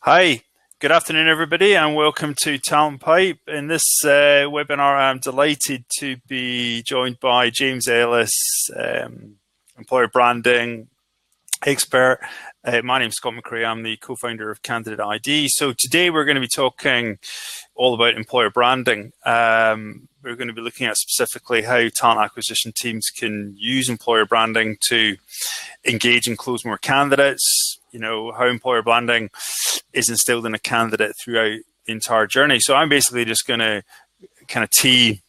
Hi, good afternoon, everybody, and welcome to Talent Pipe. In this webinar, I'm delighted to be joined by James Ellis, employer branding expert. My name is Scott McCrae. I'm the co-founder of Candidate ID. So today we're going to be talking all about employer branding. We're going to be looking at specifically how talent acquisition teams can use employer branding to engage and close more candidates, how employer branding is instilled in a candidate throughout the entire journey. So I'm basically just going to kind of tee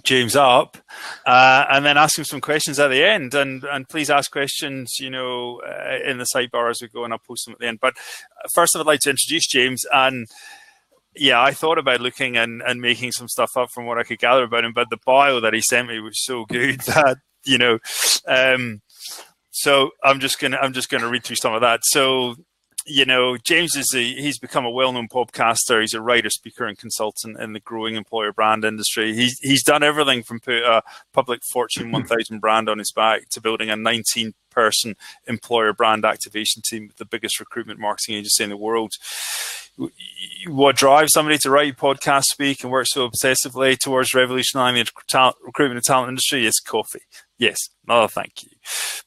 James up and then ask him some questions at the end. And please ask questions, in the sidebar as we go, and I'll post them at the end. But first, I'd like to introduce James. And yeah, I thought about looking and making some stuff up from what I could gather about him, but the bio that he sent me was so good that, so I'm just gonna read through some of that. So, James he's become a well-known podcaster. He's a writer, speaker, and consultant in the growing employer brand industry. He's done everything from put a public Fortune 1000 brand on his back to building a 19-person employer brand activation team with the biggest recruitment marketing agency in the world. What drives somebody to write, podcast, speak, and work so obsessively towards revolutionizing the recruitment and talent industry is coffee. Yes, another thank you.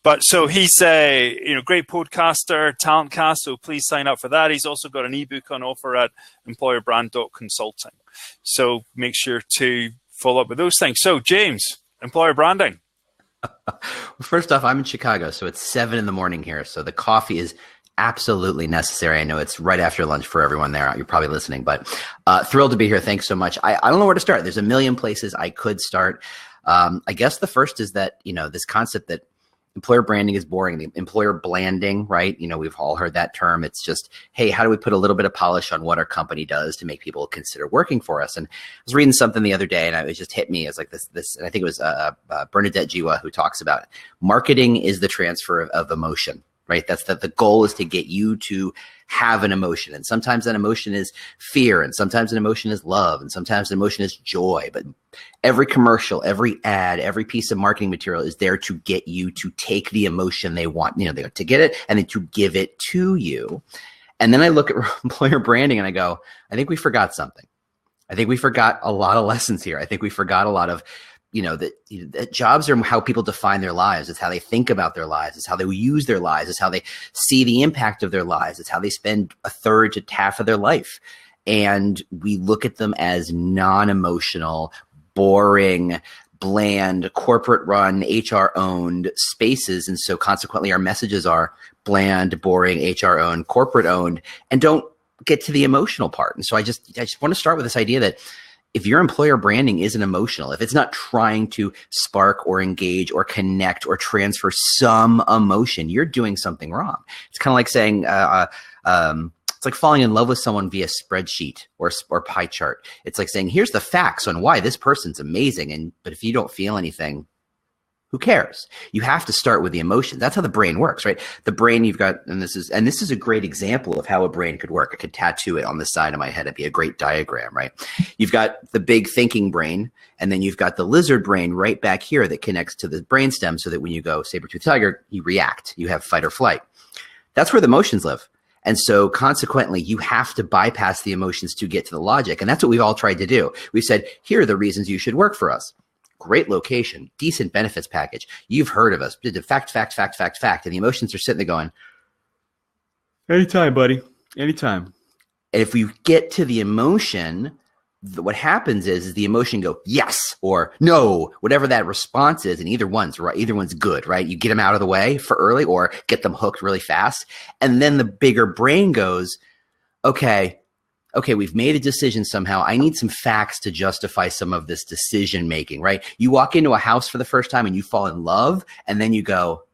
But so he's a great podcaster, Talentcast, so please sign up for that. He's also got an ebook on offer at employerbrand.consulting. So make sure to follow up with those things. So James, employer branding. First off, I'm in Chicago, so it's 7 a.m. here. So the coffee is absolutely necessary. I know it's right after lunch for everyone there. You're probably listening, but thrilled to be here. Thanks so much. I don't know where to start. There's a million places I could start. I guess the first is that, this concept that employer branding is boring, the employer blanding, right? We've all heard that term. It's just, hey, how do we put a little bit of polish on what our company does to make people consider working for us? And I was reading something the other day, and it just hit me as like this, and I think it was Bernadette Jiwa who talks about marketing is the transfer of emotion. Right? That's that the goal is to get you to have an emotion. And sometimes that emotion is fear, and sometimes an emotion is love, and sometimes an emotion is joy. But every commercial, every ad, every piece of marketing material is there to get you to take the emotion they want, to get it and then to give it to you. And then I look at employer branding and I go, I think we forgot something. I think we forgot a lot of lessons here. I think we forgot a lot of that jobs are how people define their lives. It's how they think about their lives. It's how they use their lives. It's how they see the impact of their lives. It's how they spend a third to half of their life. And we look at them as non-emotional, boring, bland, corporate run, HR owned spaces. And so consequently our messages are bland, boring, HR owned, corporate owned, and don't get to the emotional part. And so I just want to start with this idea that if your employer branding isn't emotional, if it's not trying to spark or engage or connect or transfer some emotion, you're doing something wrong. It's kind of like saying, it's like falling in love with someone via spreadsheet or pie chart. It's like saying, here's the facts on why this person's amazing. But if you don't feel anything, who cares? You have to start with the emotion. That's how the brain works, right? The brain you've got, and this is a great example of how a brain could work. I could tattoo it on the side of my head. It'd be a great diagram, right? You've got the big thinking brain, and then you've got the lizard brain right back here that connects to the brainstem so that when you go saber-toothed tiger, you react. You have fight or flight. That's where the emotions live. And so consequently, you have to bypass the emotions to get to the logic. And that's what we've all tried to do. We've said, here are the reasons you should work for us. Great location, decent benefits package. You've heard of us. Fact. And the emotions are sitting there going, anytime, buddy, anytime. And if we get to the emotion, what happens is the emotion go, yes, or no, whatever that response is. And either one's right. Either one's good, right? You get them out of the way for early or get them hooked really fast. And then the bigger brain goes, okay, we've made a decision somehow. I need some facts to justify some of this decision making, right? You walk into a house for the first time and you fall in love, and then you go,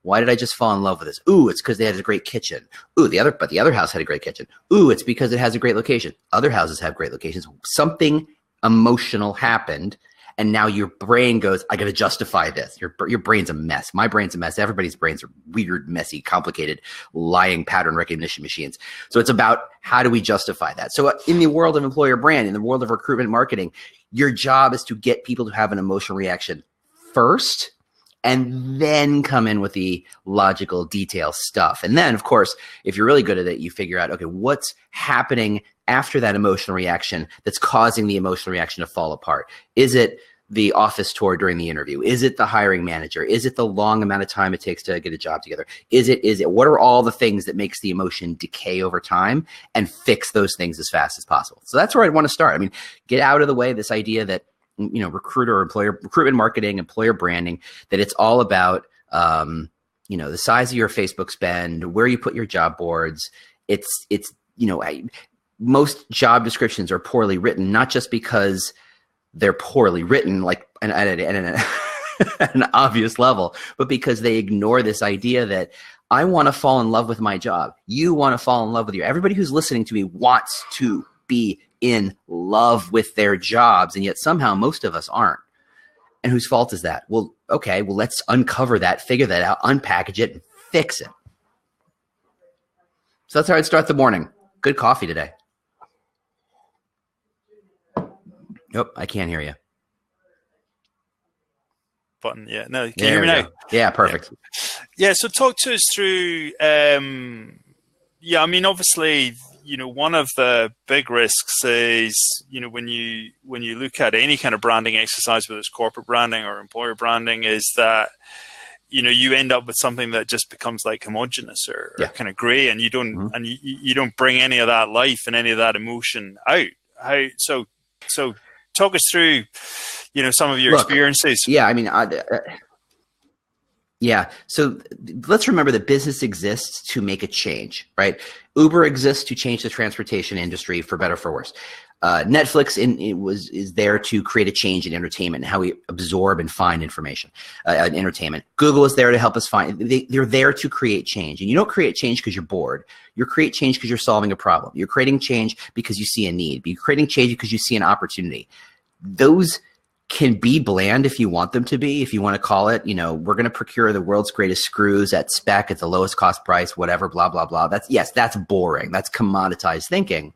why did I just fall in love with this? Ooh, it's because they had a great kitchen. Ooh, the other house had a great kitchen. Ooh, it's because it has a great location. Other houses have great locations. Something emotional happened. And now your brain goes, I got to justify this. Your brain's a mess. My brain's a mess. Everybody's brains are weird, messy, complicated, lying pattern recognition machines. So it's about how do we justify that? So in the world of employer brand, in the world of recruitment marketing, your job is to get people to have an emotional reaction first, and then come in with the logical detail stuff. And then, of course, if you're really good at it, you figure out, okay, what's happening after that emotional reaction that's causing the emotional reaction to fall apart? Is it the office tour during the interview? Is it the hiring manager? Is it the long amount of time it takes to get a job together? Is it what are all the things that makes the emotion decay over time, and fix those things as fast as possible? So that's where I'd want to start. I mean, get out of the way this idea that, you know, recruitment marketing, employer branding, that it's all about, you know, the size of your Facebook spend, where you put your job boards. It's, you know, most job descriptions are poorly written, not just because they're poorly written, like at an obvious level, but because they ignore this idea that I want to fall in love with my job. You want to fall in love with everybody who's listening to me wants to be in love with their jobs, and yet somehow most of us aren't. And whose fault is that? Well, okay, well, let's uncover that, figure that out, unpackage it, and fix it. So that's how I'd start the morning. Good coffee today. Nope, I can't hear you. Button, yeah. No, can you hear me now? Yeah, perfect. Yeah, so talk to us through, I mean, obviously, you know, one of the big risks is, you know, when you look at any kind of branding exercise, whether it's corporate branding or employer branding, is that, you know, you end up with something that just becomes like homogenous or kind of gray, and you don't and you don't bring any of that life and any of that emotion out. So talk us through, you know, some of your experiences. Yeah, I mean, so let's remember that business exists to make a change, right? Uber exists to change the transportation industry for better or for worse. Netflix is there to create a change in entertainment and how we absorb and find information, entertainment. Google is there to help us find. They're there to create change, and you don't create change because you're bored. You create change because you're solving a problem. You're creating change because you see a need. You're creating change because you see an opportunity. Those can be bland if you want them to be. If you want to call it, you know, we're going to procure the world's greatest screws at spec at the lowest cost price, whatever, blah, blah, blah. That's boring. That's commoditized thinking.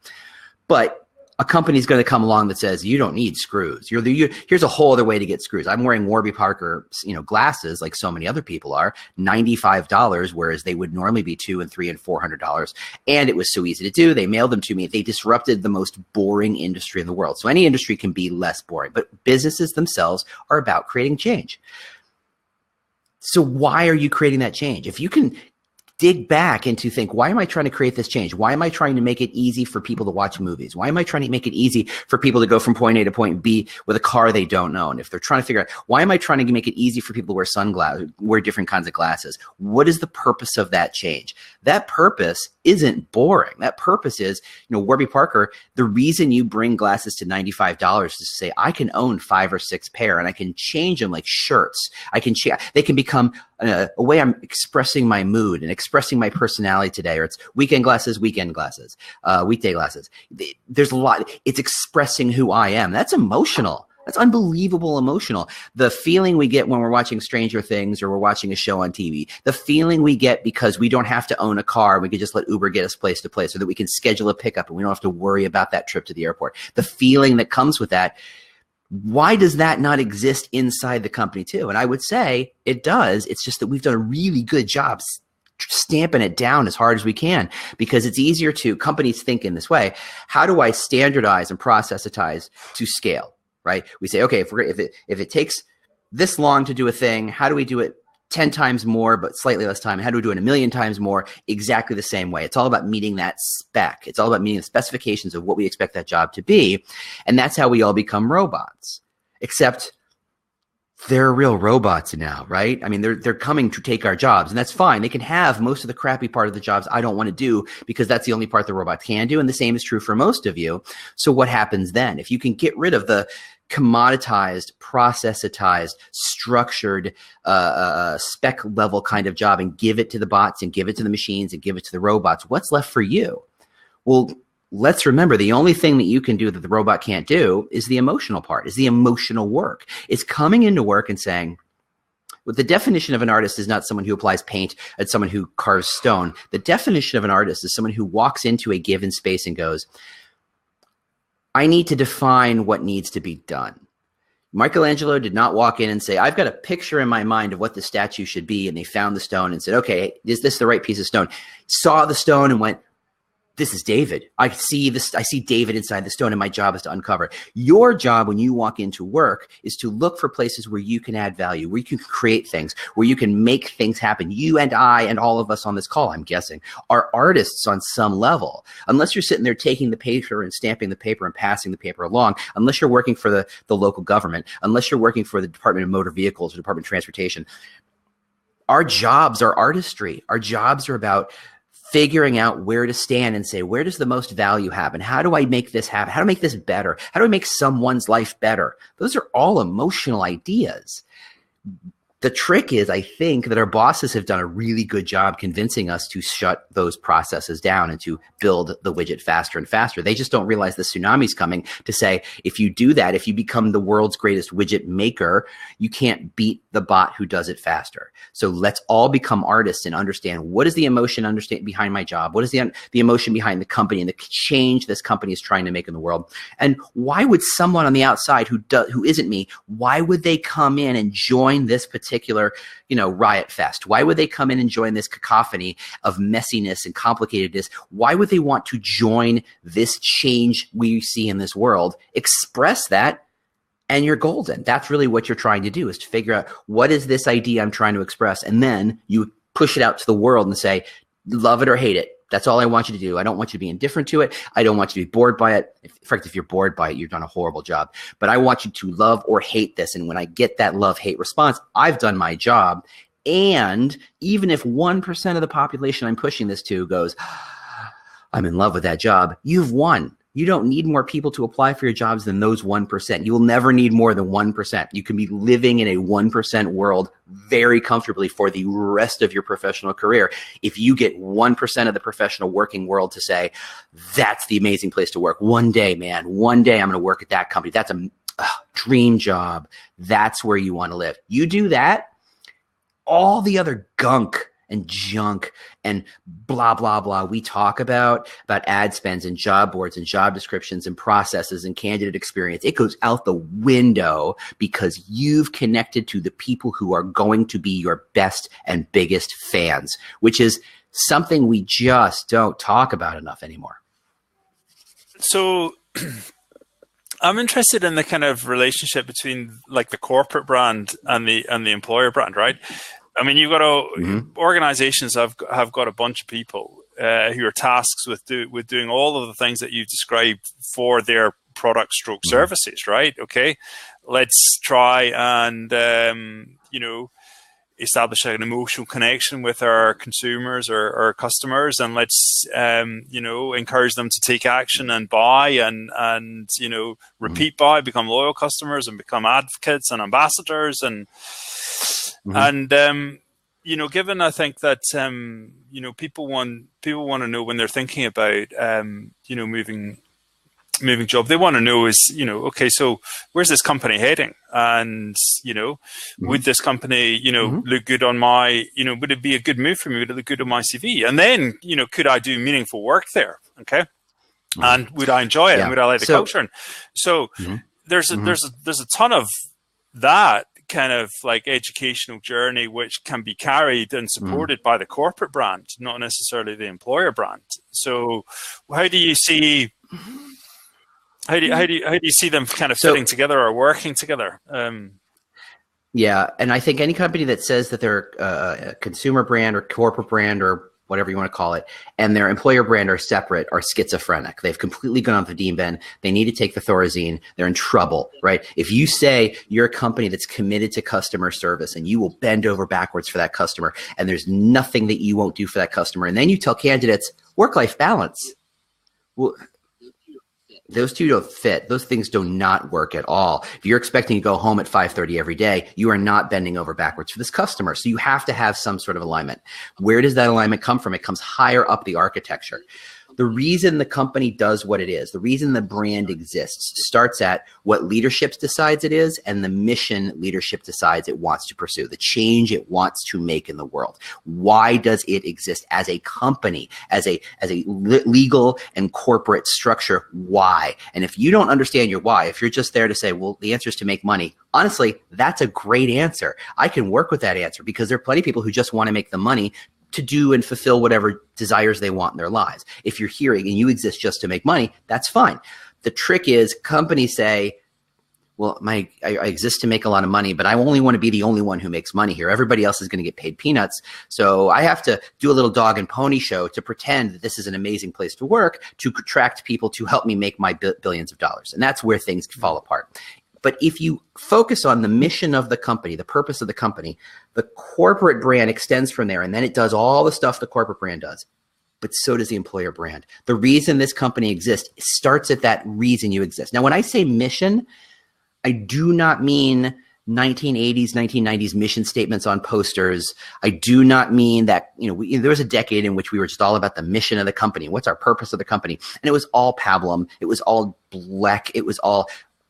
But a company's going to come along that says, you don't need screws. Here's a whole other way to get screws. I'm wearing Warby Parker, you know, glasses like so many other people are, $95, whereas they would normally be $200 and $300 and $400. And it was so easy to do. They mailed them to me. They disrupted the most boring industry in the world. So any industry can be less boring, but businesses themselves are about creating change. So why are you creating that change? If you can dig back and to think, why am I trying to create this change? Why am I trying to make it easy for people to watch movies? Why am I trying to make it easy for people to go from point A to point B with a car they don't know? And if they're trying to figure out, why am I trying to make it easy for people to wear sunglasses, wear different kinds of glasses? What is the purpose of that change? That purpose isn't boring. That purpose is, you know, Warby Parker, the reason you bring glasses to $95 is to say, I can own 5 or 6 pair and I can change them like shirts. They can become a way I'm expressing my mood and expressing my personality today, or it's weekend glasses, weekday glasses. There's a lot. It's expressing who I am. That's emotional. That's unbelievable emotional. The feeling we get when we're watching Stranger Things or we're watching a show on TV, the feeling we get because we don't have to own a car. We can just let Uber get us place to place, so that we can schedule a pickup and we don't have to worry about that trip to the airport. The feeling that comes with that. Why does that not exist inside the company too? And I would say it does. It's just that we've done a really good job stamping it down as hard as we can, because it's easier to, companies think in this way. How do I standardize and processitize to scale, right? We say, okay, if it takes this long to do a thing, how do we do it 10 times more, but slightly less time? How do we do it 1,000,000 times more exactly the same way? It's all about meeting that spec. It's all about meeting the specifications of what we expect that job to be. And that's how we all become robots, except they're real robots now, right? I mean, they're coming to take our jobs, and that's fine. They can have most of the crappy part of the jobs I don't want to do, because that's the only part the robot can do. And the same is true for most of you. So what happens then? If you can get rid of the commoditized, processitized, structured, spec level kind of job and give it to the bots and give it to the machines and give it to the robots, what's left for you? Well, let's remember, the only thing that you can do that the robot can't do is the emotional part, is the emotional work. It's coming into work and saying, well, the definition of an artist is not someone who applies paint and someone who carves stone. The definition of an artist is someone who walks into a given space and goes, I need to define what needs to be done. Michelangelo did not walk in and say, I've got a picture in my mind of what the statue should be. And they found the stone and said, okay, is this the right piece of stone? Saw the stone and went, this is David. I see this. I see David inside the stone, and my job is to uncover it. Your job when you walk into work is to look for places where you can add value, where you can create things, where you can make things happen. You and I and all of us on this call, I'm guessing, are artists on some level. Unless you're sitting there taking the paper and stamping the paper and passing the paper along, unless you're working for the local government, unless you're working for the Department of Motor Vehicles or Department of Transportation, our jobs are artistry. Our jobs are about figuring out where to stand and say, where does the most value happen? How do I make this happen? How do I make this better? How do I make someone's life better? Those are all emotional ideas. The trick is, I think, that our bosses have done a really good job convincing us to shut those processes down and to build the widget faster and faster. They just don't realize the tsunami's coming to say, if you do that, if you become the world's greatest widget maker, you can't beat the bot who does it faster. So let's all become artists and understand, what is the emotion behind my job? What is the emotion behind the company and the change this company is trying to make in the world? And why would someone on the outside who isn't me, why would they come in and join this particular, riot fest? Why would they come in and join this cacophony of messiness and complicatedness? Why would they want to join this change we see in this world? Express that, and you're golden. That's really what you're trying to do, is to figure out, what is this idea I'm trying to express? And then you push it out to the world and say, love it or hate it. That's all I want you to do. I don't want you to be indifferent to it. I don't want you to be bored by it. In fact, if you're bored by it, you've done a horrible job. But I want you to love or hate this. And when I get that love-hate response, I've done my job. And even if 1% of the population I'm pushing this to goes, I'm in love with that job, you've won. You don't need more people to apply for your jobs than those 1%. You will never need more than 1%. You can be living in a 1% world very comfortably for the rest of your professional career if you get 1% of the professional working world to say, that's the amazing place to work. One day, man, one day I'm going to work at that company. That's a dream job. That's where you want to live. You do that, all the other gunk and junk and blah, blah, blah we talk about ad spends and job boards and job descriptions and processes and candidate experience, it goes out the window because you've connected to the people who are going to be your best and biggest fans, which is something we just don't talk about enough anymore. So I'm interested in the kind of relationship between like the corporate brand and the employer brand, right? I mean, you've got organizations have got a bunch of people who are tasked with doing all of the things that you've described for their product stroke services, right? Okay, let's try and establish an emotional connection with our consumers or our customers, and let's encourage them to take action and buy and repeat buy, become loyal customers and become advocates and ambassadors and given I think that people want to know when they're thinking about moving job, they want to know is okay, so where's this company heading, and would this company look good on my would it be a good move for me, would it look good on my CV, and then could I do meaningful work there, okay, and would I enjoy it, and would I like the culture, and so there's a ton of that kind of like educational journey which can be carried and supported by the corporate brand, not necessarily the employer brand. So how do you see how do you see them kind of fitting together or working together? Yeah, and I think any company that says that they're a consumer brand or corporate brand or whatever you want to call it, and their employer brand are separate, are schizophrenic. They've completely gone off the deep end. They need to take the Thorazine. They're in trouble, right? If you say you're a company that's committed to customer service and you will bend over backwards for that customer, and there's nothing that you won't do for that customer, and then you tell candidates work-life balance, well, those two don't fit. Those things do not work at all. If you're expecting to go home at 5:30 every day, you are not bending over backwards for this customer. So you have to have some sort of alignment. Where does that alignment come from? It comes higher up the architecture. the reason the company does what it is, the reason the brand exists, starts at what leadership decides it is and the mission leadership decides it wants to pursue, the change it wants to make in the world. Why does it exist as a company, as a legal and corporate structure? Why? And if you don't understand your why, if you're just there to say, well, the answer is to make money, honestly, that's a great answer. I can work with that answer because there are plenty of people who just want to make the money to do and fulfill whatever desires they want in their lives. If you're hearing and you exist just to make money, that's fine. The trick is companies say, well, I exist to make a lot of money, but I only want to be the only one who makes money here. Everybody else is going to get paid peanuts. So I have to do a little dog and pony show to pretend that this is an amazing place to work, to attract people to help me make my billions of dollars. And that's where things fall apart. But if you focus on the mission of the company, the purpose of the company, the corporate brand extends from there, and then it does all the stuff the corporate brand does. But so does the employer brand. The reason this company exists starts at that reason you exist. Now, when I say mission, I do not mean 1980s, 1990s mission statements on posters. I do not mean that, there was a decade in which we were just all about the mission of the company. What's our purpose of the company? And it was all pablum. It was all black. It was all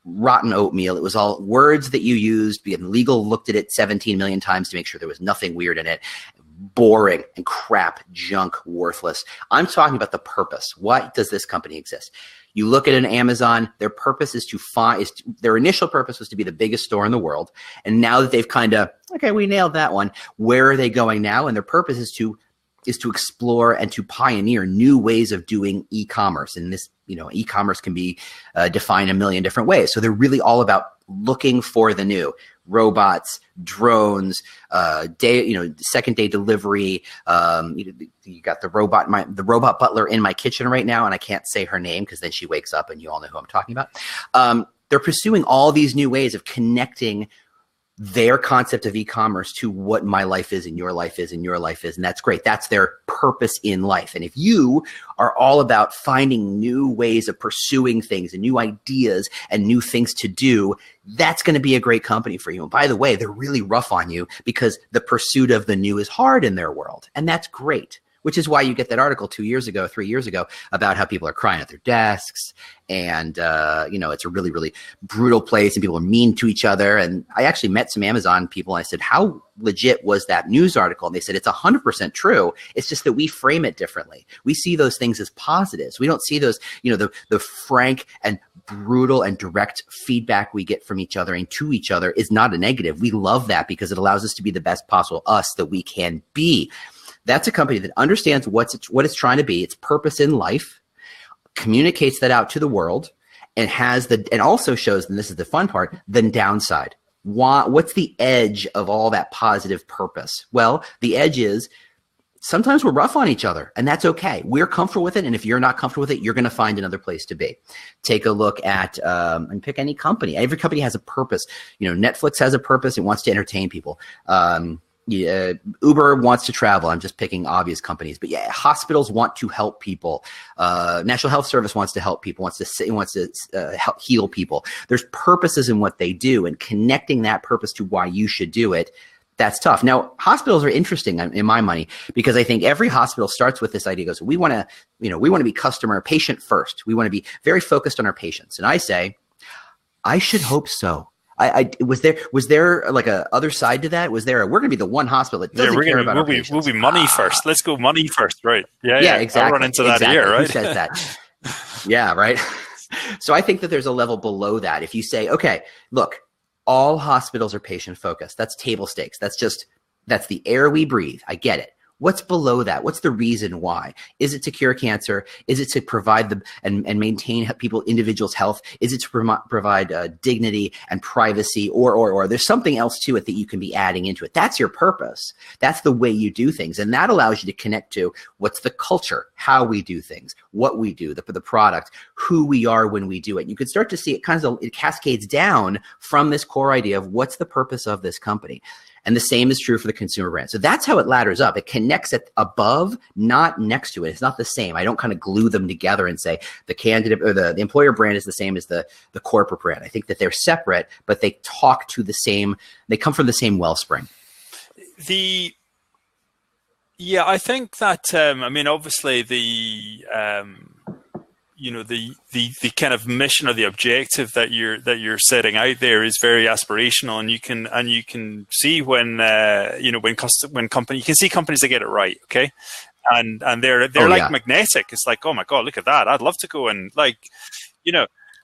rotten oatmeal. It was all words that you used. Legal looked at it 17 million times to make sure there was nothing weird in it. Boring and crap, junk, worthless. I'm talking about the purpose. Why does this company exist? You look at an Amazon, their purpose is their initial purpose was to be the biggest store in the world. And now that they've okay, we nailed that one. Where are they going now? And their purpose is to explore and to pioneer new ways of doing e-commerce. And this, e-commerce can be defined a million different ways. So they're really all about looking for the new. Robots, drones, second day delivery. You got the robot butler in my kitchen right now, and I can't say her name because then she wakes up and you all know who I'm talking about. They're pursuing all these new ways of connecting their concept of e-commerce to what my life is and your life is and your life is. And that's great. That's their purpose in life. And if you are all about finding new ways of pursuing things and new ideas and new things to do, that's going to be a great company for you. And by the way, they're really rough on you because the pursuit of the new is hard in their world. And that's great. Which is why you get that article 3 years ago about how people are crying at their desks and, it's a really, really brutal place and people are mean to each other. And I actually met some Amazon people and I said, how legit was that news article? And they said, it's 100% true. It's just that we frame it differently. We see those things as positives. We don't see those, the frank and brutal and direct feedback we get from each other and to each other is not a negative. We love that because it allows us to be the best possible us that we can be. That's a company that understands what it's trying to be, its purpose in life, communicates that out to the world, and and also shows, and this is the fun part, the downside. What's the edge of all that positive purpose? Well, the edge is sometimes we're rough on each other, and that's okay. We're comfortable with it, and if you're not comfortable with it, you're going to find another place to be. Take a look at and pick any company. Every company has a purpose. Netflix has a purpose. It wants to entertain people. Uber wants to travel. I'm just picking obvious companies, but yeah, hospitals want to help people. National Health Service wants to help people, wants to help heal people. There's purposes in what they do, and connecting that purpose to why you should do it. That's tough. Now, hospitals are interesting in my money because I think every hospital starts with this idea, goes, we want to be patient first. We want to be very focused on our patients. And I say, I should hope so. Was there like a other side to that? Was there we're going to be the one hospital that doesn't care about our patients? We'll be money first. Let's go money first, right? Yeah, exactly. I run into that here, right? Who says that? Yeah, right. So I think that there's a level below that. If you say, okay, look, all hospitals are patient focused. That's table stakes. That's the air we breathe. I get it. What's below that? What's the reason why? Is it to cure cancer? Is it to provide and maintain individuals' health? Is it to provide dignity and privacy? Or there's something else to it that you can be adding into it. That's your purpose. That's the way you do things. And that allows you to connect to what's the culture, how we do things, what we do, the product, who we are when we do it. You can start to see it cascades down from this core idea of what's the purpose of this company. And the same is true for the consumer brand. So that's how it ladders up. It connects it above, not next to it. It's not the same. I don't kind of glue them together and say the candidate or the employer brand is the same as the corporate brand. I think that they're separate, but they talk to the same, they come from the same wellspring. Yeah, I think that I mean, obviously the kind of mission or the objective that you're setting out there is very aspirational, and you can see when when company you can see companies that get it right, okay, and they're like magnetic. It's like, oh my god, look at that! I'd love to go and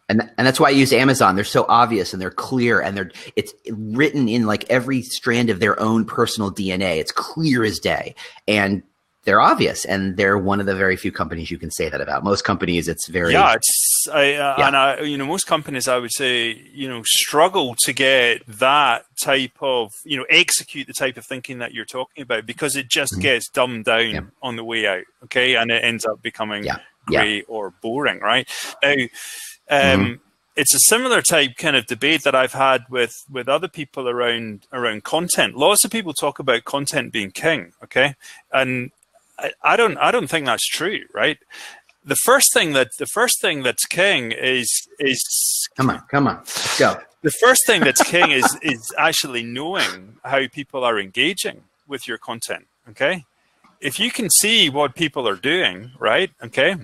And that's why I use Amazon. They're so obvious and they're clear, and it's written in like every strand of their own personal DNA. It's clear as day, and they're obvious, and they're one of the very few companies you can say that about. Most companies, it's very and most companies, I would say, struggle to get that type of execute the type of thinking that you're talking about, because it just gets dumbed down on the way out, okay, and it ends up becoming grey or boring, right? Now, it's a similar type kind of debate that I've had with other people around content. Lots of people talk about content being king, okay, and I don't think that's true, right? The first thing that's king is come on, let's go. The first thing that's king is actually knowing how people are engaging with your content, okay? If you can see what people are doing, right, okay,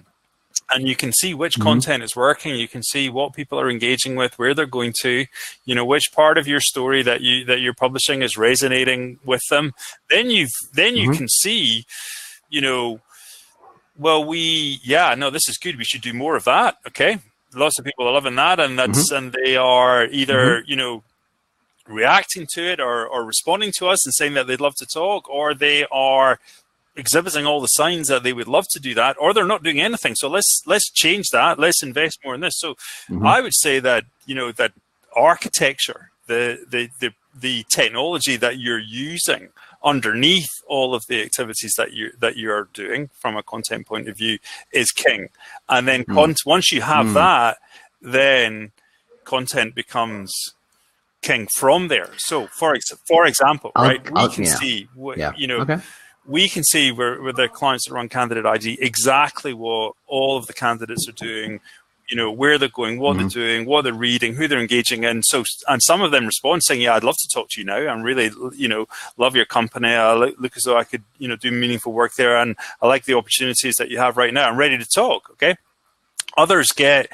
and you can see which content is working, you can see what people are engaging with, where they're going to, which part of your story that you're publishing is resonating with them, then you can see, well, this is good, we should do more of that, okay? Lots of people are loving that, and and they are either reacting to it or responding to us and saying that they'd love to talk, or they are exhibiting all the signs that they would love to do that, or they're not doing anything. So let's change that. Let's invest more in this. So I would say that that architecture, the technology that you're using underneath all of the activities that you are doing from a content point of view is king. And then once you have that, then content becomes king from there. So for example, we can see we can see with the clients that run Candidate ID exactly what all of the candidates are doing, where they're going, what they're doing, what they're reading, who they're engaging in. So, and some of them respond saying, yeah, I'd love to talk to you now. I'm really, love your company. I look as though I could, do meaningful work there. And I like the opportunities that you have right now. I'm ready to talk. Okay. Others get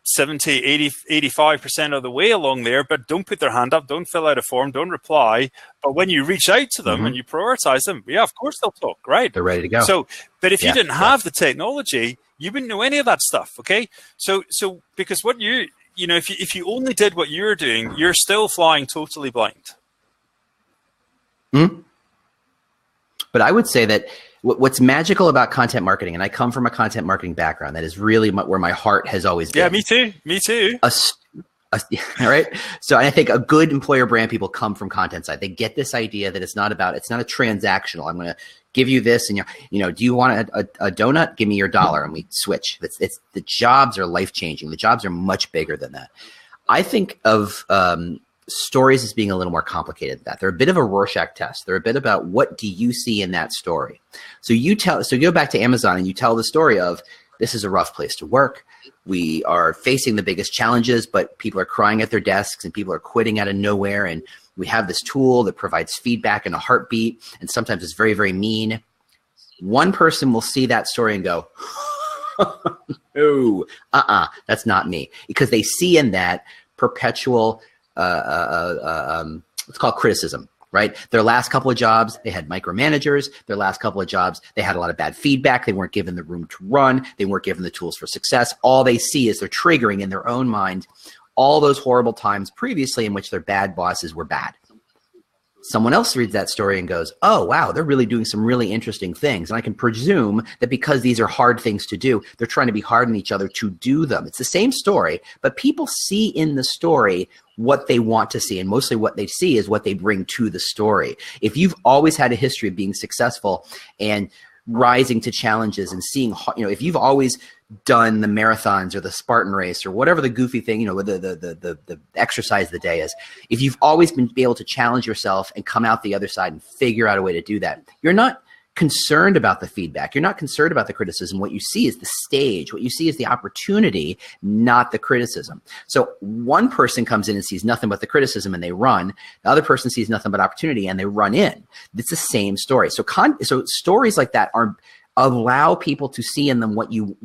70, 80, 85% of the way along there, but don't put their hand up, don't fill out a form, don't reply. But when you reach out to them and you prioritize them, yeah, of course they'll talk, right? They're ready to go. So, but if you didn't have the technology, you wouldn't know any of that stuff, okay? So because what if you only did what you're doing, you're still flying totally blind. But I would say that what's magical about content marketing, and I come from a content marketing background, that is really where my heart has always been. Yeah, me too. All right. So I think a good employer brand people come from content side. They get this idea that it's not a transactional. I'm going to give you this, and do you want a donut? Give me your $1, and we switch. It's the jobs are life changing. The jobs are much bigger than that. I think of stories as being a little more complicated than that. They're a bit of a Rorschach test. They're a bit about what do you see in that story. So you go back to Amazon and you tell the story of, this is a rough place to work. We are facing the biggest challenges, but people are crying at their desks and people are quitting out of nowhere. And we have this tool that provides feedback in a heartbeat. And sometimes it's very, very mean. One person will see that story and go, no, that's not me. Because they see in that perpetual, let's call it criticism, right? Their last couple of jobs, they had micromanagers. Their last couple of jobs, they had a lot of bad feedback. They weren't given the room to run. They weren't given the tools for success. All they see is they're triggering in their own mind all those horrible times previously in which their bad bosses were bad. Someone else reads that story and goes, oh, wow, they're really doing some really interesting things. And I can presume that because these are hard things to do, they're trying to be hard on each other to do them. It's the same story, but people see in the story what they want to see. And mostly what they see is what they bring to the story. If you've always had a history of being successful and rising to challenges and seeing, if you've always done the marathons or the Spartan race or whatever the goofy thing, the exercise of the day is, if you've always been able to challenge yourself and come out the other side and figure out a way to do that, you're not concerned about the feedback. You're not concerned about the criticism. What you see is the stage. What you see is the opportunity, not the criticism. So one person comes in and sees nothing but the criticism and they run. The other person sees nothing but opportunity and they run in. It's the same story. So stories like that allow people to see in them what you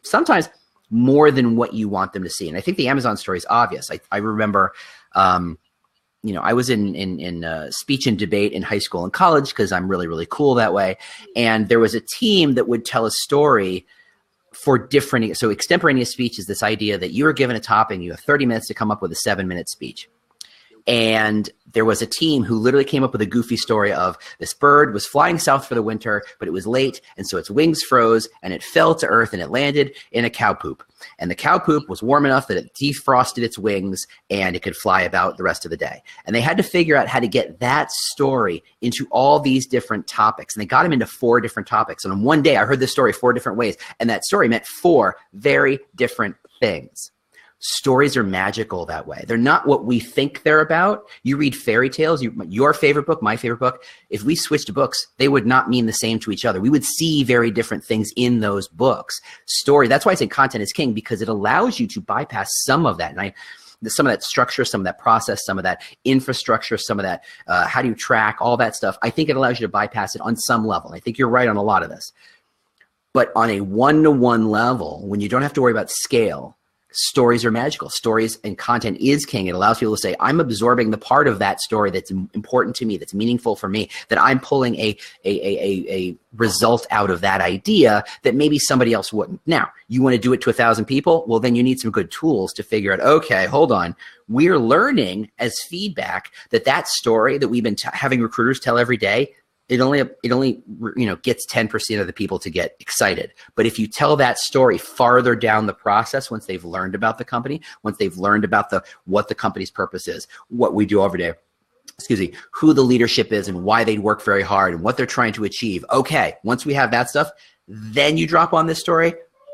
sometimes more than what you want them to see. And I think the Amazon story is obvious. I remember, I was in speech and debate in high school and college because I'm really, really cool that way. And there was a team that would tell a story for different. So extemporaneous speech is this idea that you are given a topic and you have 30 minutes to come up with a 7-minute speech. And there was a team who literally came up with a goofy story of this bird was flying south for the winter, but it was late. And so its wings froze and it fell to earth and it landed in a cow poop. And the cow poop was warm enough that it defrosted its wings and it could fly about the rest of the day. And they had to figure out how to get that story into all these different topics. And they got him into 4 different topics. And on one day I heard this story 4 different ways. And that story meant 4 very different things. Stories are magical that way. They're not what we think they're about. You read fairy tales, your favorite book, my favorite book. If we switched books, they would not mean the same to each other. We would see very different things in those books. That's why I say content is king, because it allows you to bypass some of that. And some of that structure, some of that process, some of that infrastructure, some of that how do you track, all that stuff. I think it allows you to bypass it on some level. I think you're right on a lot of this. But on a one-to-one level, when you don't have to worry about scale, stories are magical. Stories and content is king. It allows people to say, I'm absorbing the part of that story that's important to me, that's meaningful for me, that I'm pulling a result out of that idea that maybe somebody else wouldn't. Now, you want to do it to 1,000 people? Well, then you need some good tools to figure out, okay, hold on. We're learning as feedback that story that we've been having recruiters tell every day, it only gets 10% of the people to get excited. But if you tell that story farther down the process, once they've learned about the company, once they've learned about what the company's purpose is, what we do every day, who the leadership is and why they work very hard and what they're trying to achieve. Okay, once we have that stuff, then you drop on this story,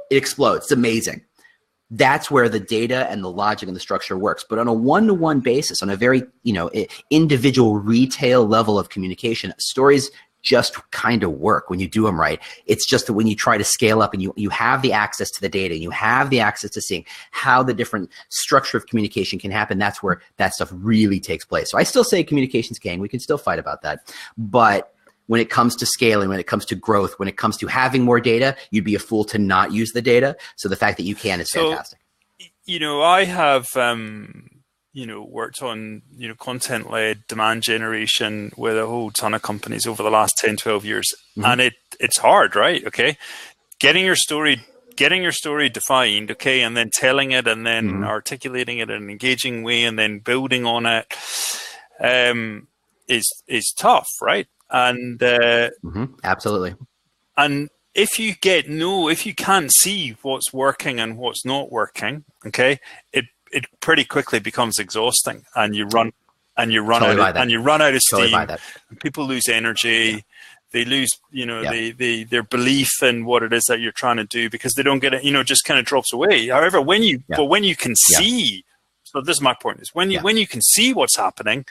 it explodes. It's amazing. That's where the data and the logic and the structure works. But on a one-to-one basis, on a very, individual retail level of communication, stories just kind of work when you do them right. It's just that when you try to scale up and you have the access to the data, and you have the access to seeing how the different structure of communication can happen, that's where that stuff really takes place. So I still say communication's king. We can still fight about that. But when it comes to scaling, when it comes to growth, when it comes to having more data, you'd be a fool to not use the data. So the fact that you can is fantastic. I have, worked on, content-led demand generation with a whole ton of companies over the last 10, 12 years. Mm-hmm. And it's hard, right? Okay. Getting your story defined, okay, and then telling it and then mm-hmm. articulating it in an engaging way and then building on it is tough, right? And absolutely. And if you can't see what's working and what's not working, okay, it pretty quickly becomes exhausting, and you run totally out of steam. Totally. And people lose energy. Yeah. They lose, their belief in what it is that you're trying to do because they don't get it. Just kind of drops away. However, when you can see. So this is my point: is when you can see what's happening,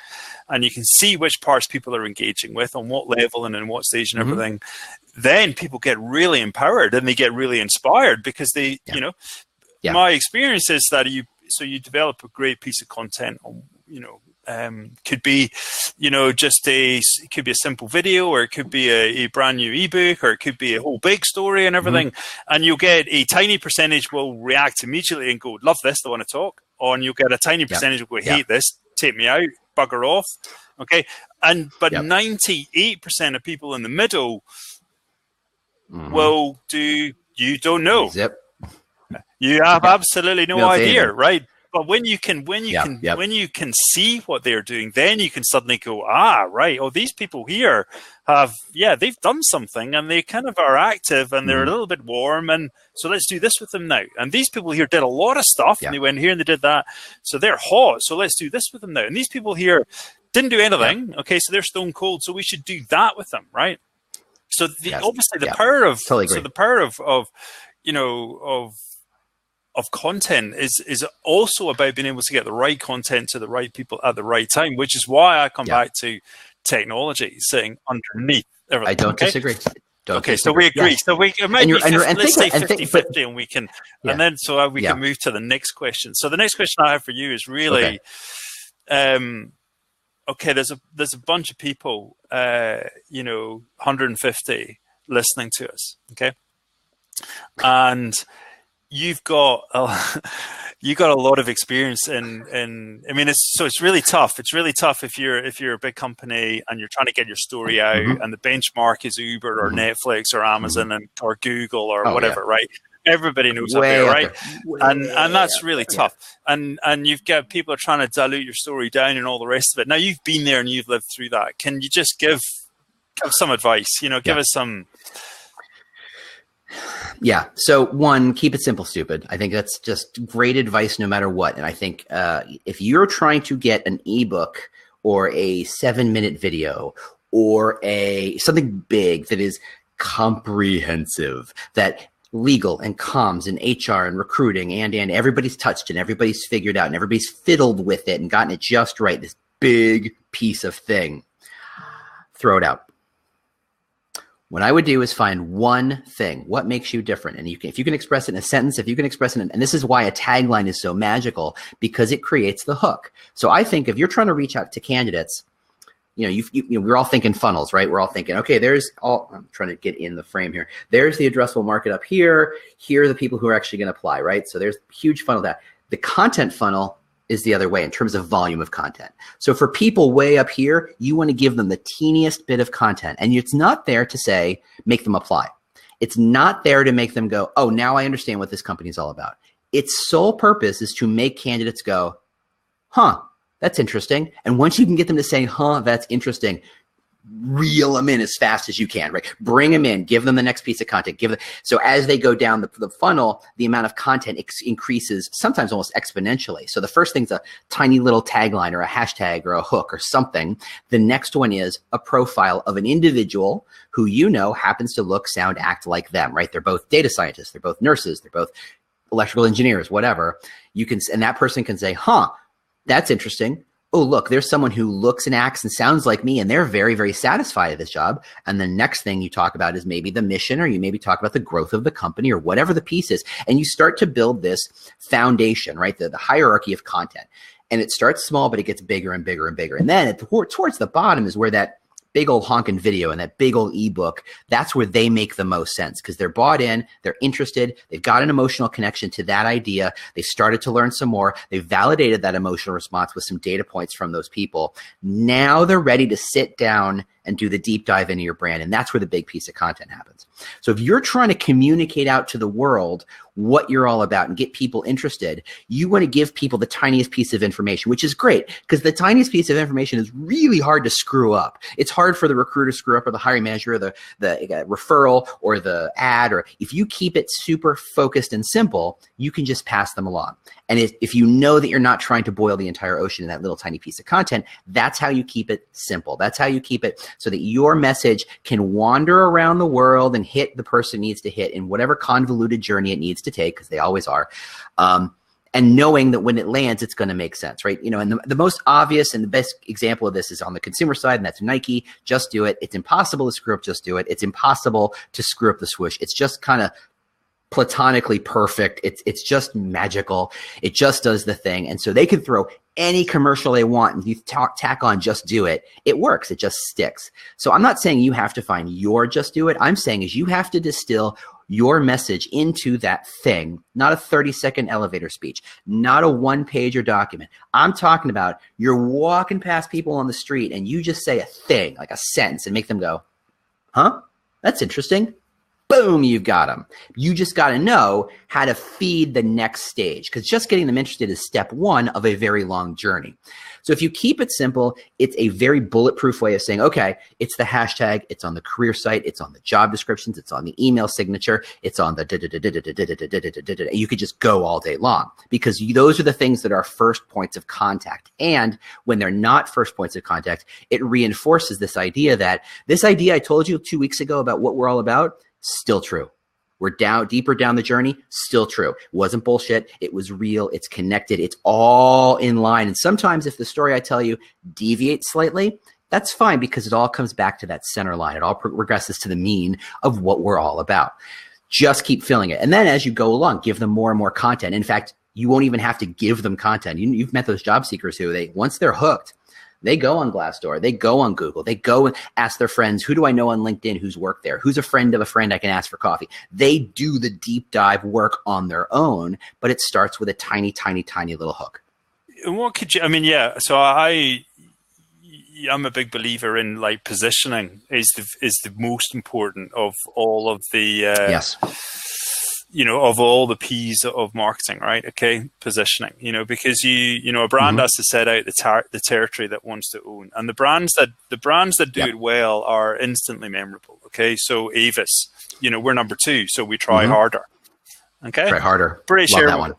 and you can see which parts people are engaging with, on what level and in what stage and everything, then people get really empowered and they get really inspired because they, my experience is that you develop a great piece of content on, could be, it could be a simple video, or it could be a brand new ebook, or it could be a whole big story and everything. Mm-hmm. And you'll get a tiny percentage will react immediately and go, love this, I want to talk. Or you'll get a tiny percentage will go, hate this, take me out, bugger off. Okay. But 98% of people in the middle will do, you don't know. Zip. You have absolutely no idea, right? But when you can see what they're doing, then you can suddenly go, right. Oh, these people here they've done something and they kind of are active and they're a little bit warm. And so let's do this with them now. And these people here did a lot of stuff and they went here and they did that. So they're hot. So let's do this with them now. And these people here didn't do anything. Yeah. Okay. So they're stone cold. So we should do that with them. Right. So obviously the power of, of content is also about being able to get the right content to the right people at the right time, which is why I come back to technology sitting underneath I don't okay? disagree. Okay, so we agree. Yes. So it might be 50-50, and we can, and then we can move to the next question. So the next question I have for you is really, okay, there's a bunch of people, 150 listening to us, okay, and you've got a lot of experience in I mean, it's really tough. It's really tough if you're a big company and you're trying to get your story out, and the benchmark is Uber or Netflix or Amazon or Google or whatever, right? Everybody knows that bit, right? And that's really tough. And you've got people are trying to dilute your story down and all the rest of it. Now you've been there and you've lived through that. Can you just give some advice? Give us some. Yeah. So one, keep it simple, stupid. I think that's just great advice no matter what. And I think if you're trying to get an ebook or a 7-minute video or something big that is comprehensive, that legal and comms and HR and recruiting and everybody's touched and everybody's figured out and everybody's fiddled with it and gotten it just right, this big piece of thing, throw it out. What I would do is find one thing. What makes you different? And if you can express it in a sentence, if you can express it and this is why a tagline is so magical, because it creates the hook. So I think if you're trying to reach out to candidates, we're all thinking funnels, right? We're all thinking, okay, I'm trying to get in the frame here. There's the addressable market up here. Here are the people who are actually going to apply, right? So there's a huge funnel that. The content funnel is the other way in terms of volume of content. So for people way up here, you want to give them the teeniest bit of content. And it's not there to say, make them apply. It's not there to make them go, oh, now I understand what this company is all about. Its sole purpose is to make candidates go, huh, that's interesting. And once you can get them to say, huh, that's interesting, reel them in as fast as you can, right? Bring them in, give them the next piece of content. So as they go down the funnel, the amount of content increases sometimes almost exponentially. So the first thing's a tiny little tagline or a hashtag or a hook or something. The next one is a profile of an individual who happens to look, sound, act like them, right? They're both data scientists, they're both nurses, they're both electrical engineers, whatever. And that person can say, huh, that's interesting. Oh, look, there's someone who looks and acts and sounds like me, and they're very, very satisfied at this job. And the next thing you talk about is maybe the mission, or you maybe talk about the growth of the company or whatever the piece is. And you start to build this foundation, right? The hierarchy of content. And it starts small, but it gets bigger and bigger and bigger. And then towards the bottom is where that big old honking video and that big old ebook, that's where they make the most sense because they're bought in, they're interested, they've got an emotional connection to that idea, they started to learn some more, they've validated that emotional response with some data points from those people. Now they're ready to sit down and do the deep dive into your brand, and that's where the big piece of content happens. So if you're trying to communicate out to the world what you're all about and get people interested, you want to give people the tiniest piece of information, which is great because the tiniest piece of information is really hard to screw up. It's hard for the recruiter to screw up or the hiring manager or the referral or the ad, or if you keep it super focused and simple, you can just pass them along. And if you know that you're not trying to boil the entire ocean in that little tiny piece of content, that's how you keep it simple. That's how you keep it so that your message can wander around the world and hit the person it needs to hit in whatever convoluted journey it needs to take, because they always are. And knowing that when it lands, it's going to make sense, right? And the most obvious and the best example of this is on the consumer side, and that's Nike. Just do it. It's impossible to screw up. Just do it. It's impossible to screw up the swoosh. It's just kind of platonically perfect. It's just magical. It just does the thing. And so they can throw any commercial they want and you tack on just do it. It works. It just sticks. So I'm not saying you have to find your just do it. I'm saying is you have to distill your message into that thing, not a 30-second elevator speech, not a one-pager document. I'm talking about you're walking past people on the street and you just say a thing, like a sentence, and make them go, huh? That's interesting. Boom, you've got them. You just got to know how to feed the next stage, because just getting them interested is step one of a very long journey. So if you keep it simple, it's a very bulletproof way of saying, okay, it's the hashtag, it's on the career site, it's on the job descriptions, it's on the email signature, it's on the you could just go all day long, because those are the things that are first points of contact. And when they're not first points of contact, it reinforces this idea I told you 2 weeks ago about what we're all about, still true. We're deeper down the journey, still true. It wasn't bullshit. It was real. It's connected. It's all in line. And sometimes if the story I tell you deviates slightly, That's fine because it all comes back to that center line. It all regresses to the mean of what we're all about. Just keep filling it. And then as you go along, give them more and more content. In fact, you won't even have to give them content. You've met those job seekers who once they're hooked, they go on Glassdoor, they go on Google, they go and ask their friends, who do I know on LinkedIn who's worked there? Who's a friend of a friend I can ask for coffee? They do the deep dive work on their own, but it starts with a tiny, tiny, tiny little hook. And what could you, so I'm a big believer in like positioning is the most important of all of the yes. Of all the P's of marketing, right? Okay, positioning. Because a brand has to set out the territory that wants to own, and the brands that do it well are instantly memorable. Okay, so Avis, we're number 2, so we try harder. Okay, try harder. British Love Airways. That one.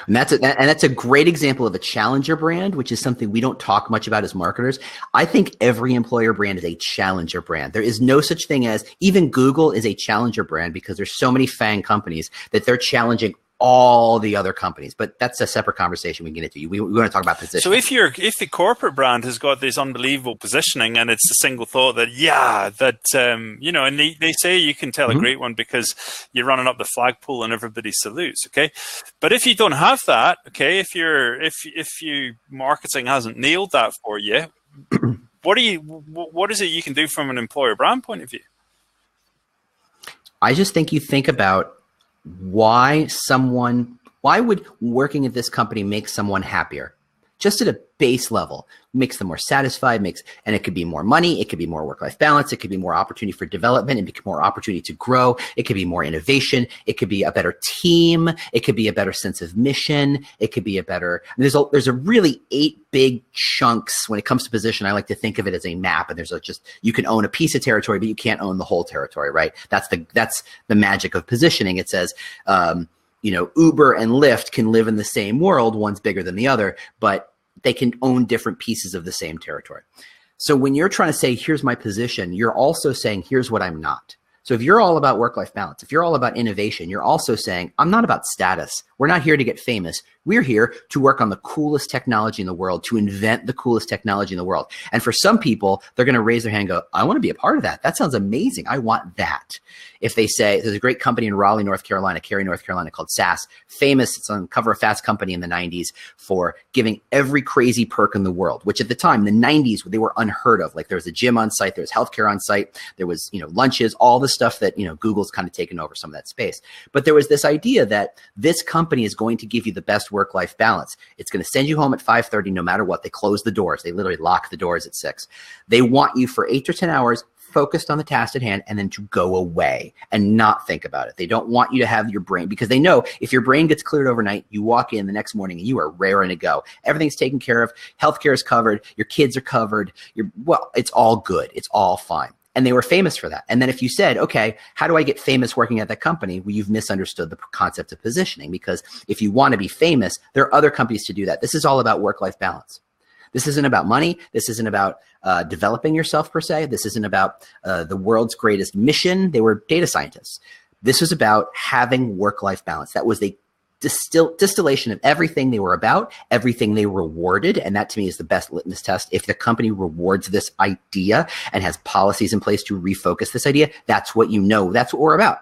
And that's a great example of a challenger brand, which is something we don't talk much about as marketers. I think every employer brand is a challenger brand. There is no such thing as, even Google is a challenger brand because there's so many FAANG companies that they're challenging all the other companies, but that's a separate conversation we can get into. We want to talk about positioning. So if the corporate brand has got this unbelievable positioning and it's a single thought that and they say you can tell a great one because you're running up the flagpole and everybody salutes, okay? But if you don't have that, okay, if you marketing hasn't nailed that for you, what is it you can do from an employer brand point of view? I just think you think about why would working at this company make someone happier? Just at a base level, makes them more satisfied, and it could be more money, it could be more work-life balance, it could be more opportunity for development, it could be more opportunity to grow, it could be more innovation, it could be a better team, it could be a better sense of mission, it could be a better, there's a really 8 big chunks when it comes to position. I like to think of it as a map, and you can own a piece of territory, but you can't own the whole territory, right? That's the magic of positioning. It says, Uber and Lyft can live in the same world, one's bigger than the other, but they can own different pieces of the same territory. So when you're trying to say, here's my position, you're also saying, here's what I'm not. So if you're all about work-life balance, if you're all about innovation, you're also saying, I'm not about status. We're not here to get famous. We're here to work on the coolest technology in the world, to invent the coolest technology in the world. And for some people, they're going to raise their hand and go, I want to be a part of that. That sounds amazing. I want that. If they say, there's a great company in Raleigh, North Carolina, Cary, North Carolina, called SAS, famous, it's on the cover of Fast Company in the 90s for giving every crazy perk in the world, which at the time, in the 90s, they were unheard of. Like there was a gym on site, there was healthcare on site, there was, lunches, all the stuff that, Google's kind of taken over some of that space. But there was this idea that this company is going to give you the best work-life balance. It's going to send you home at 5:30 no matter what. They close the doors. They literally lock the doors at 6. They want you for 8 to 10 hours focused on the task at hand and then to go away and not think about it. They don't want you to have your brain, because they know if your brain gets cleared overnight, you walk in the next morning and you are raring to go. Everything's taken care of. Healthcare is covered. Your kids are covered. It's all good. It's all fine. And they were famous for that. And then if you said, okay, how do I get famous working at that company? Well, you've misunderstood the concept of positioning, because if you want to be famous, there are other companies to do that. This is all about work-life balance. This isn't about money. This isn't about developing yourself per se. This isn't about the world's greatest mission. They were data scientists. This was about having work-life balance. That was the distillation of everything they were about, everything they rewarded. And that to me is the best litmus test. If the company rewards this idea and has policies in place to refocus this idea, that's what that's what we're about.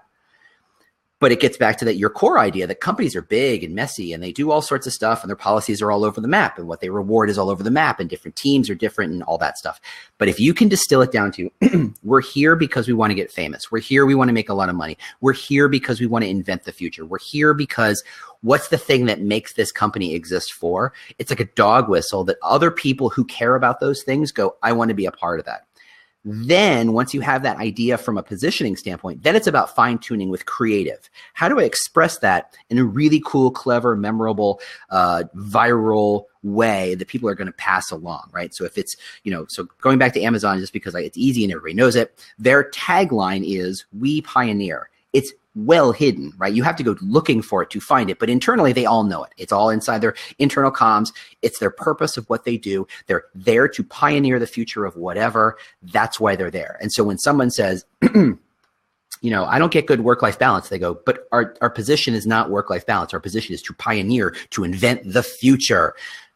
But it gets back to your core idea that companies are big and messy and they do all sorts of stuff and their policies are all over the map and what they reward is all over the map and different teams are different and all that stuff. But if you can distill it down to, we're here because we want to get famous. We're here, we want to make a lot of money. We're here because we want to invent the future. We're here because what's the thing that makes this company exist for? It's like a dog whistle that other people who care about those things go, I want to be a part of that. Then once you have that idea from a positioning standpoint, then it's about fine tuning with creative. How do I express that in a really cool, clever, memorable, viral way that people are going to pass along, right? So if it's, so going back to Amazon, just because it's easy and everybody knows it, their tagline is, we pioneer. It's well hidden, right? You have to go looking for it to find it, but internally they all know it. It's all inside their internal comms. It's their purpose of what they do. They're there to pioneer the future of whatever. That's why they're there. And so when someone says, I don't get good work-life balance, they go, but our position is not work-life balance. Our position is to pioneer, to invent the future.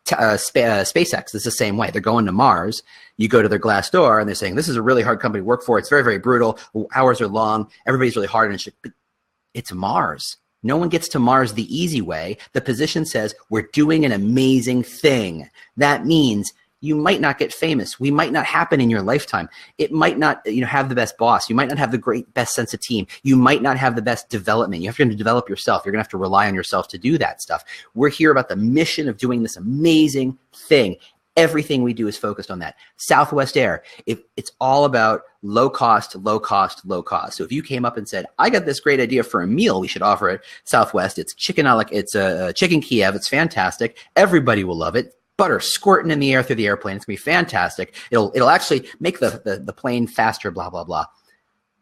SpaceX is the same way. They're going to Mars. You go to their Glassdoor and they're saying, this is a really hard company to work for. It's very, very brutal. Hours are long. Everybody's really hard and shit. But it's Mars. No one gets to Mars the easy way. The position says we're doing an amazing thing. That means you might not get famous. We might not happen in your lifetime. It might not, have the best boss. You might not have the best sense of team. You might not have the best development. You have to develop yourself. You're going to have to rely on yourself to do that stuff. We're here about the mission of doing this amazing thing. Everything we do is focused on that. Southwest Air, it's all about low cost, low cost, low cost. So if you came up and said, I got this great idea for a meal we should offer at Southwest, it's chicken Kiev. It's fantastic. Everybody will love it. Butter squirting in the air through the airplane. It's gonna be fantastic. It'll actually make the plane faster, blah, blah, blah.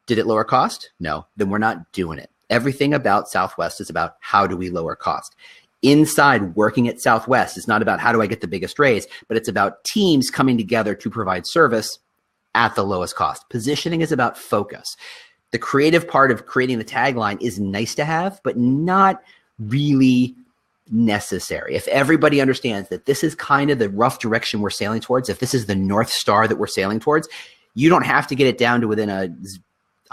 Did it lower cost? No, then we're not doing it. Everything about Southwest is about how do we lower cost. Inside working at Southwest is not about how do I get the biggest raise, but it's about teams coming together to provide service at the lowest cost. Positioning is about focus. The creative part of creating the tagline is nice to have, but not really necessary. If everybody understands that this is kind of the rough direction we're sailing towards, if this is the North Star that we're sailing towards, you don't have to get it down to within a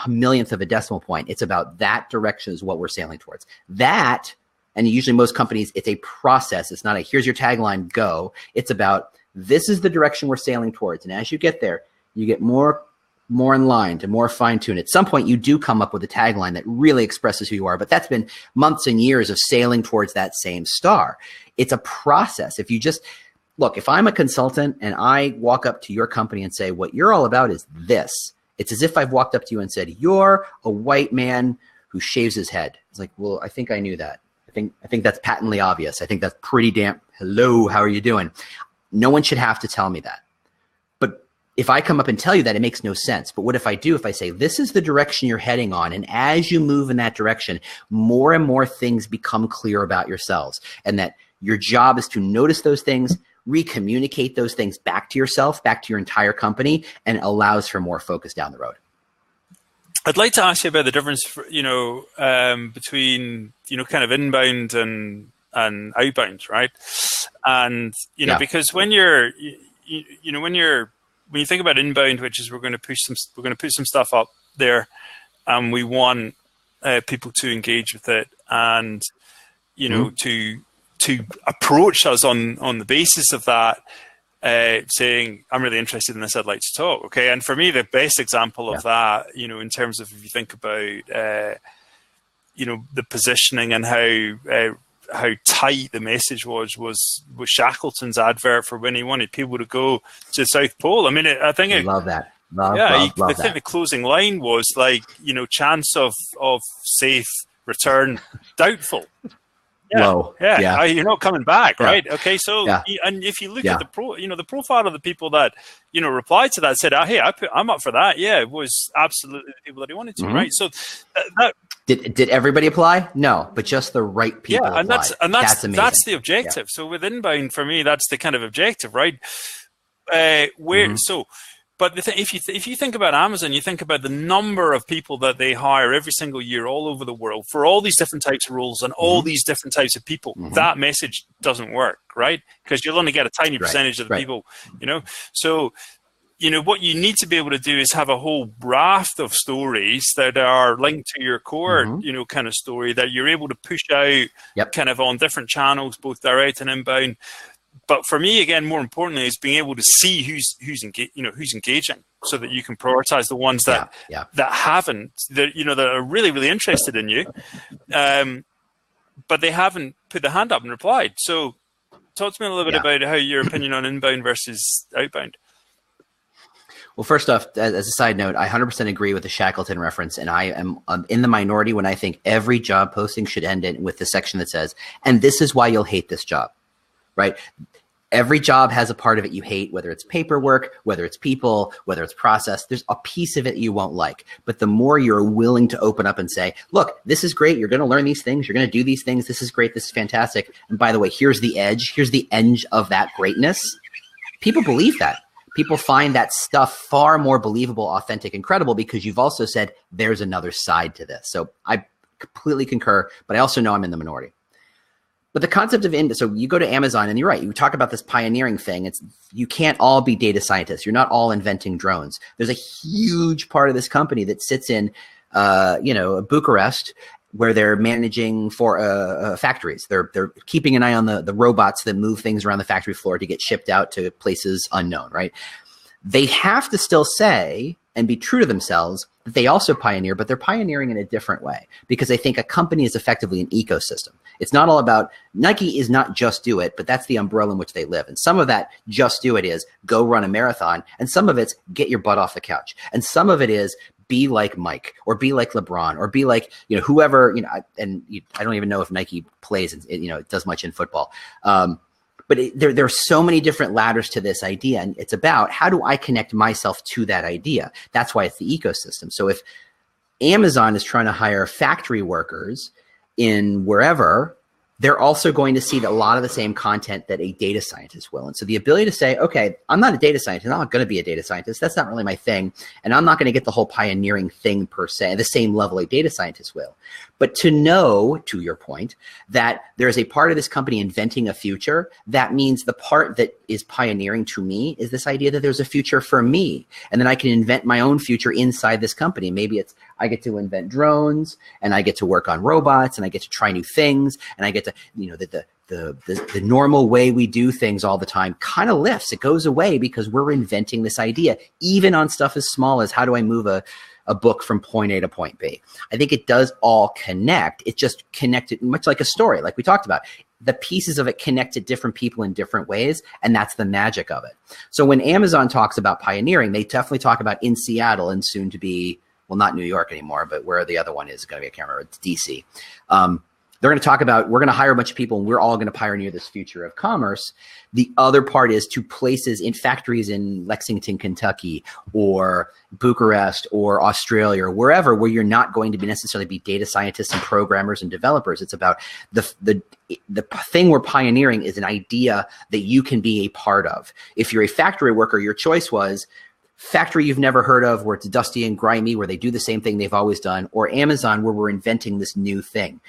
millionth of a decimal point. It's about that direction is what we're sailing towards. That, and usually most companies, it's a process. It's not a here's your tagline, go. It's about this is the direction we're sailing towards. And as you get there, you get more in line to more fine-tune. At some point, you do come up with a tagline that really expresses who you are, but that's been months and years of sailing towards that same star. It's a process. If you just, look, if I'm a consultant and I walk up to your company and say, what you're all about is this, it's as if I've walked up to you and said, you're a white man who shaves his head. It's like, well, I think I knew that. I think that's patently obvious. I think that's pretty damn, hello, how are you doing? No one should have to tell me that. If I come up and tell you that, it makes no sense. But what if I do? If I say, this is the direction you're heading on, and as you move in that direction, more and more things become clear about yourselves, and that your job is to notice those things, recommunicate those things back to yourself, back to your entire company, and allows for more focus down the road. I'd like to ask you about the difference, between, kind of inbound and outbound, right? And, because when you think about inbound, which is we're going to put some stuff up there, and we want people to engage with it, and to approach us on the basis of that, saying, I'm really interested in this, I'd like to talk. Okay, and for me, the best example of that, in terms of if you think about the positioning and how tight the message was Shackleton's advert for when he wanted people to go to the South Pole. I mean, I think love that. I think the closing line was like, chance of safe return doubtful. Low. Yeah. You're not coming back, right? Okay, so and if you look at the profile of the people that replied to that, said, "Hey, I'm up for that." Yeah, it was absolutely the people that he wanted to, right? So that. Did everybody apply? No, but just the right people. Yeah, and applied. that's amazing. That's the objective. So with inbound, for me, that's the kind of objective, right? But if you think about Amazon, you think about the number of people that they hire every single year all over the world for all these different types of roles and all these different types of people. That message doesn't work, right? Because you'll only get a tiny percentage of the people, So, what you need to be able to do is have a whole raft of stories that are linked to your core, kind of story that you're able to push out kind of on different channels, both direct and inbound. But for me, again, more importantly, is being able to see who's engaging, so that you can prioritize the ones that haven't, that are really, really interested in you, but they haven't put their hand up and replied. So, talk to me a little bit about how your opinion on inbound versus outbound. Well, first off, as a side note, I 100% agree with the Shackleton reference, and I am in the minority when I think every job posting should end in with the section that says, and this is why you'll hate this job, right? Every job has a part of it you hate, whether it's paperwork, whether it's people, whether it's process. There's a piece of it you won't like. But the more you're willing to open up and say, look, this is great. You're going to learn these things. You're going to do these things. This is great. This is fantastic. And by the way, here's the edge. Here's the edge of that greatness. People believe that. People find that stuff far more believable, authentic, and credible because you've also said there's another side to this. So I completely concur, but I also know I'm in the minority. But the concept of so you go to Amazon and you're right. You talk about this pioneering thing. You can't all be data scientists. You're not all inventing drones. There's a huge part of this company that sits in, Bucharest, where they're managing for factories. They're keeping an eye on the robots that move things around the factory floor to get shipped out to places unknown, right? They have to still say and be true to themselves that they also pioneer, but they're pioneering in a different way because they think a company is effectively an ecosystem. It's not all about Nike is not just do it, but that's the umbrella in which they live. And some of that just do it is go run a marathon. And some of it's get your butt off the couch. And some of it is be like Mike or be like LeBron or be like, whoever, I don't even know if Nike plays, it does much in football. But there are so many different ladders to this idea. And it's about how do I connect myself to that idea? That's why it's the ecosystem. So if Amazon is trying to hire factory workers in wherever, they're also going to see a lot of the same content that a data scientist will. And so the ability to say, okay, I'm not a data scientist. I'm not going to be a data scientist. That's not really my thing. And I'm not going to get the whole pioneering thing per se, the same level a data scientist will. But to know, to your point, that there's a part of this company inventing a future, that means the part that is pioneering to me is this idea that there's a future for me. And then I can invent my own future inside this company. Maybe it's I get to invent drones and I get to work on robots and I get to try new things and I get to, the normal way we do things all the time kind of lifts. It goes away because we're inventing this idea, even on stuff as small as how do I move a book from point A to point B. I think it does all connect. It just connected much like a story, like we talked about. The pieces of it connect to different people in different ways, and that's the magic of it. So when Amazon talks about pioneering, they definitely talk about in Seattle and soon to be, well, not New York anymore, but where the other one is going to be, I can't remember, it's DC. They're going to talk about, we're going to hire a bunch of people and we're all going to pioneer this future of commerce. The other part is to places in factories in Lexington, Kentucky, or Bucharest, or Australia, or wherever, where you're not going to be necessarily be data scientists and programmers and developers. It's about the thing we're pioneering is an idea that you can be a part of. If you're a factory worker, your choice was factory you've never heard of, where it's dusty and grimy, where they do the same thing they've always done, or Amazon, where we're inventing this new thing.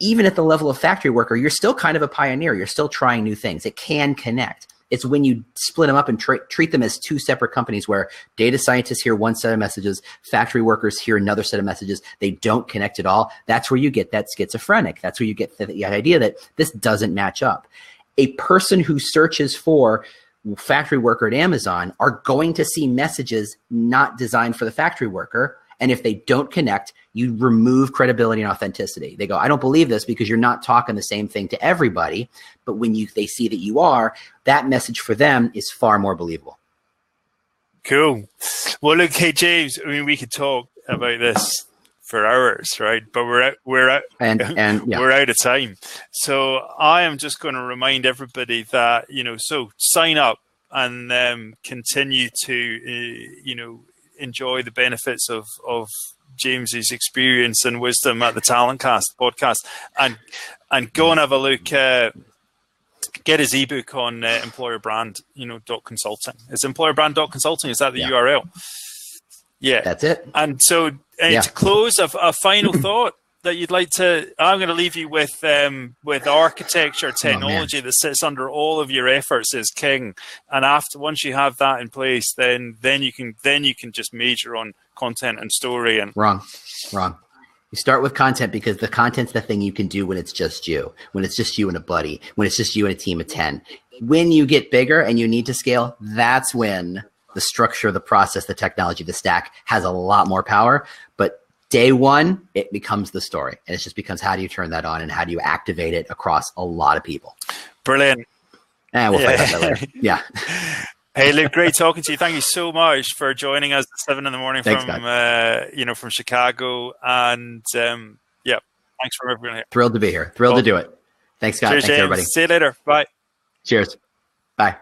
Even at the level of factory worker, you're still kind of a pioneer. You're still trying new things. It can connect. It's when you split them up and treat them as two separate companies where data scientists hear one set of messages, factory workers hear another set of messages. They don't connect at all. That's where you get that schizophrenic. That's where you get the idea that this doesn't match up. A person who searches for factory worker at Amazon are going to see messages not designed for the factory worker. And if they don't connect, you remove credibility and authenticity. They go, I don't believe this because you're not talking the same thing to everybody. But when they see that you are, that message for them is far more believable. Cool. Well, look, hey, James, I mean, we could talk about this for hours, right? But we're out of time. So I am just going to remind everybody that, so sign up and continue to, enjoy the benefits of James's experience and wisdom at the Talentcast podcast, and go and have a look. Get his ebook on employer brand, .consulting. Is employerbrand.consulting? Is that the URL? Yeah, that's it. And so to close, a final thought that you'd like to. I'm going to leave you with architecture technology that sits under all of your efforts is king. And once you have that in place, then you can just major on content and story. And wrong. You start with content because the content's the thing you can do when it's just you, when it's just you and a buddy, when it's just you and a team of 10. When you get bigger and you need to scale, that's when the structure, the process, the technology, the stack has a lot more power. But day one, it becomes the story. And it just becomes how do you turn that on and how do you activate it across a lot of people? Brilliant. And we'll fight about that later. Yeah. Hey, Luke, great talking to you. Thank you so much for joining us at 7 a.m. from Chicago. And thanks for everyone here. Thrilled to be here. Thrilled to do it. Thanks, Scott. Cheers, thanks, James. everybody. See you later. Bye. Cheers. Bye.